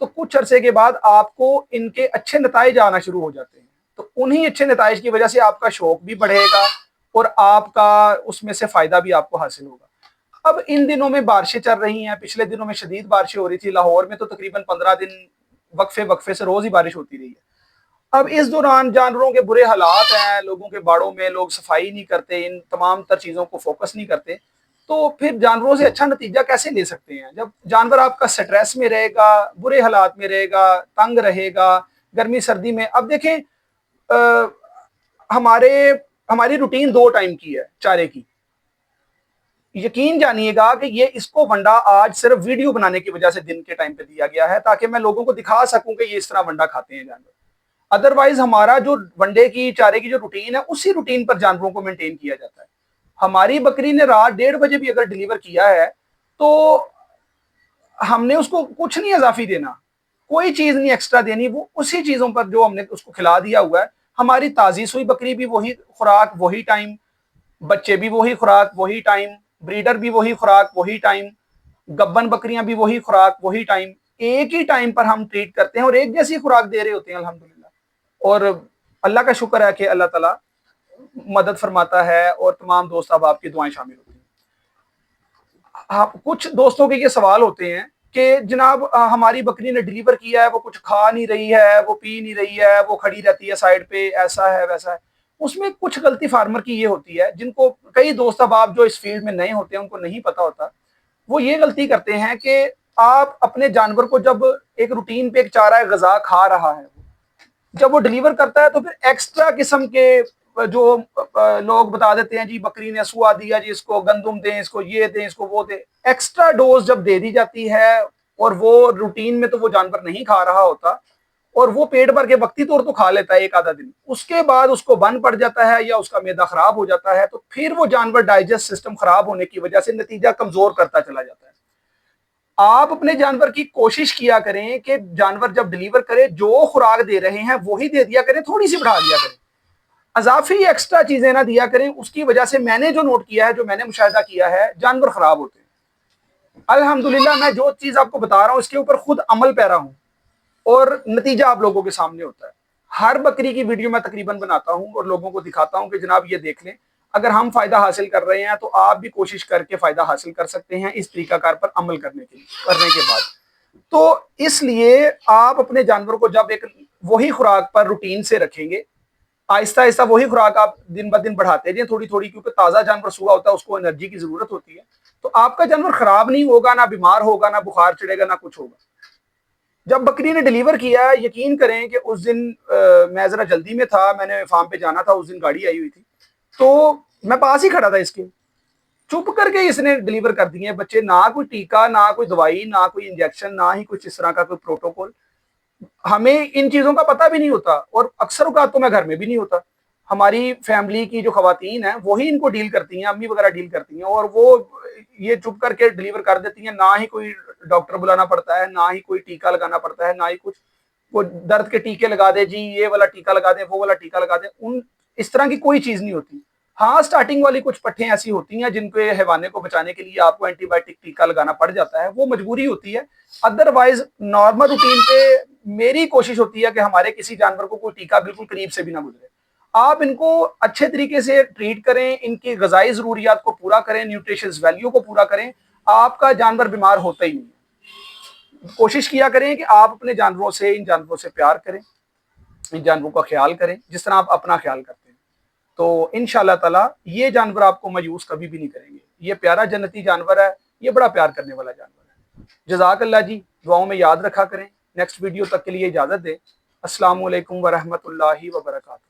تو کچھ عرصے کے بعد آپ کو ان کے اچھے نتائج آنا شروع ہو جاتے ہیں، تو انہی اچھے نتائج کی وجہ سے آپ کا شوق بھی بڑھے گا اور آپ کا اس میں سے فائدہ بھی آپ کو حاصل ہوگا۔ اب ان دنوں میں بارشیں چل رہی ہیں، پچھلے دنوں میں شدید بارشیں ہو رہی تھی، لاہور میں تو تقریباً 15 دن وقفے سے روز ہی بارش ہوتی رہی ہے۔ اب اس دوران جانوروں کے برے حالات ہیں، لوگوں کے باڑوں میں لوگ صفائی نہیں کرتے، ان تمام تر چیزوں کو فوکس نہیں کرتے، تو پھر جانوروں سے اچھا نتیجہ کیسے لے سکتے ہیں؟ جب جانور آپ کا سٹریس میں رہے گا، برے حالات میں رہے گا، تنگ رہے گا، گرمی سردی میں۔ اب دیکھیں ہماری روٹین 2 ٹائم کی ہے چارے کی، یقین جانیے گا کہ یہ اس کو ونڈا آج صرف ویڈیو بنانے کی وجہ سے دن کے ٹائم پہ دیا گیا ہے، تاکہ میں لوگوں کو دکھا سکوں کہ یہ اس طرح ونڈا کھاتے ہیں جانور۔ ادروائز ہمارا جو ونڈے کی چارے کی جو روٹین ہے، اسی روٹین پر جانوروں کو مینٹین کیا جاتا ہے۔ ہماری بکری نے رات 1:30 بجے بھی اگر ڈیلیور کیا ہے تو ہم نے اس کو کچھ نہیں اضافی دینا، کوئی چیز نہیں ایکسٹرا دینی، وہ اسی چیزوں پر جو ہم نے اس کو کھلا دیا ہوا ہے۔ ہماری تازی سوئی بکری بھی وہی خوراک وہی ٹائم، بچے بھی وہی خوراک وہی ٹائم، بریڈر بھی وہی خوراک وہی ٹائم، گبن بکریاں بھی وہی خوراک وہی ٹائم، ایک ہی ٹائم پر ہم ٹریٹ کرتے ہیں اور ایک جیسی خوراک دے رہے ہوتے ہیں الحمدللہ۔ اور اللہ کا شکر ہے کہ اللہ تعالیٰ مدد فرماتا ہے اور تمام دوست احباب کی دعائیں شامل ہوتی ہیں۔ کچھ دوستوں کے یہ سوال ہوتے ہیں کہ جناب ہماری بکری نے ڈیلیور کیا ہے، وہ کچھ کھا نہیں رہی ہے، وہ پی نہیں رہی ہے، وہ کھڑی رہتی ہے سائڈ پہ، ایسا ہے ویسا ہے۔ اس میں کچھ غلطی فارمر کی یہ ہوتی ہے، جن کو کئی دوست احباب جو اس فیلڈ میں نئے ہوتے ہیں ان کو نہیں پتا ہوتا۔ وہ یہ غلطی کرتے ہیں کہ آپ اپنے جانور کو جب ایک روٹین پہ ایک چارہ غذا کھا رہا ہے، جب وہ ڈیلیور کرتا ہے تو پھر ایکسٹرا قسم کے جو لوگ بتا دیتے ہیں جی بکری نے سوا دیا، جی اس کو گندم دیں، اس کو یہ دیں، اس کو وہ دیں، ایکسٹرا ڈوز جب دے دی جاتی ہے اور وہ روٹین میں تو وہ جانور نہیں کھا رہا ہوتا اور وہ پیٹ بھر کے وقتی طور تو کھا لیتا ہے ایک آدھا دن، اس کے بعد اس کو بن پڑ جاتا ہے یا اس کا معدہ خراب ہو جاتا ہے، تو پھر وہ جانور ڈائجسٹ سسٹم خراب ہونے کی وجہ سے نتیجہ کمزور کرتا چلا جاتا ہے۔ آپ اپنے جانور کی کوشش کیا کریں کہ جانور جب ڈیلیور کرے جو خوراک دے رہے ہیں وہی دے دیا کریں، تھوڑی سی بڑھا دیا کریں، اضافی ایکسٹرا چیزیں نہ دیا کریں۔ اس کی وجہ سے میں نے جو نوٹ کیا ہے، جو میں نے مشاہدہ کیا ہے، جانور خراب ہوتے ہیں۔ الحمدللہ میں جو چیز آپ کو بتا رہا ہوں اس کے اوپر خود عمل پیرا ہوں اور نتیجہ آپ لوگوں کے سامنے ہوتا ہے۔ ہر بکری کی ویڈیو میں تقریباً بناتا ہوں اور لوگوں کو دکھاتا ہوں کہ جناب یہ دیکھ لیں، اگر ہم فائدہ حاصل کر رہے ہیں تو آپ بھی کوشش کر کے فائدہ حاصل کر سکتے ہیں اس طریقہ کار پر عمل کرنے کے بعد۔ تو اس لیے آپ اپنے جانور کو جب ایک وہی خوراک پر روٹین سے رکھیں گے، آہستہ آہستہ وہی خوراک آپ دن بہ دن بڑھاتے جائیں تھوڑی تھوڑی، کیونکہ تازہ جانور سوا ہوتا ہے، اس کو انرجی کی ضرورت ہوتی ہے، تو آپ کا جانور خراب نہیں ہوگا، نہ بیمار ہوگا، نہ بخار چڑھے گا، نہ کچھ ہوگا۔ جب بکری نے ڈیلیور کیا، یقین کریں کہ اس دن میں ذرا جلدی میں تھا، میں نے فارم پہ جانا تھا، اس دن گاڑی آئی ہوئی تھی، تو میں پاس ہی کھڑا تھا اس کے، چپ کر کے اس نے ڈیلیور کر دیے بچے، نہ کوئی ٹیکا، نہ کوئی دوائی، نہ کوئی انجیکشن، نہ ہی کچھ اس طرح کا کوئی پروٹوکول۔ ہمیں ان چیزوں کا پتہ بھی نہیں ہوتا اور اکثر اوقات تو میں گھر میں بھی نہیں ہوتا، ہماری فیملی کی جو خواتین ہیں وہی ان کو ڈیل کرتی ہیں، امی وغیرہ ڈیل کرتی ہیں، اور وہ یہ چپ کر کے ڈیلیور کر دیتی ہیں، نہ ہی کوئی ڈاکٹر بلانا پڑتا ہے، نہ ہی کوئی ٹیکا لگانا پڑتا ہے، نہ ہی کچھ، وہ درد کے ٹیکے لگا دے جی، یہ والا ٹیکا لگا دیں، وہ والا ٹیکا لگا دیں، اس طرح کی کوئی چیز نہیں ہوتی۔ ہاں سٹارٹنگ والی کچھ پٹھیں ایسی ہوتی ہیں جن کے حیوانے کو بچانے کے لیے آپ کو اینٹی بائیوٹک ٹیکا لگانا پڑ جاتا ہے، وہ مجبوری ہوتی ہے۔ ادروائز نارمل روٹین پہ میری کوشش ہوتی ہے کہ ہمارے کسی جانور کو کوئی ٹیکا بالکل قریب سے بھی نہ گزرے۔ آپ ان کو اچھے طریقے سے ٹریٹ کریں، ان کی غذائی ضروریات کو پورا کریں، نیوٹریشنز ویلیو کو پورا کریں، آپ کا جانور بیمار ہوتا ہی نہیں۔ کوشش کیا کریں کہ آپ اپنے جانوروں سے، ان جانوروں سے پیار کریں، ان جانوروں کا خیال کریں جس طرح آپ اپنا خیال کرتے ہیں، تو انشاءاللہ تعالیٰ یہ جانور آپ کو مایوس کبھی بھی نہیں کریں گے۔ یہ پیارا جنتی جانور ہے، یہ بڑا پیار کرنے والا جانور ہے۔ جزاک اللہ جی، دعاؤں میں یاد رکھا کریں۔ نیکسٹ ویڈیو تک کے لیے اجازت دیں۔ السلام علیکم ورحمۃ اللہ وبرکاتہ۔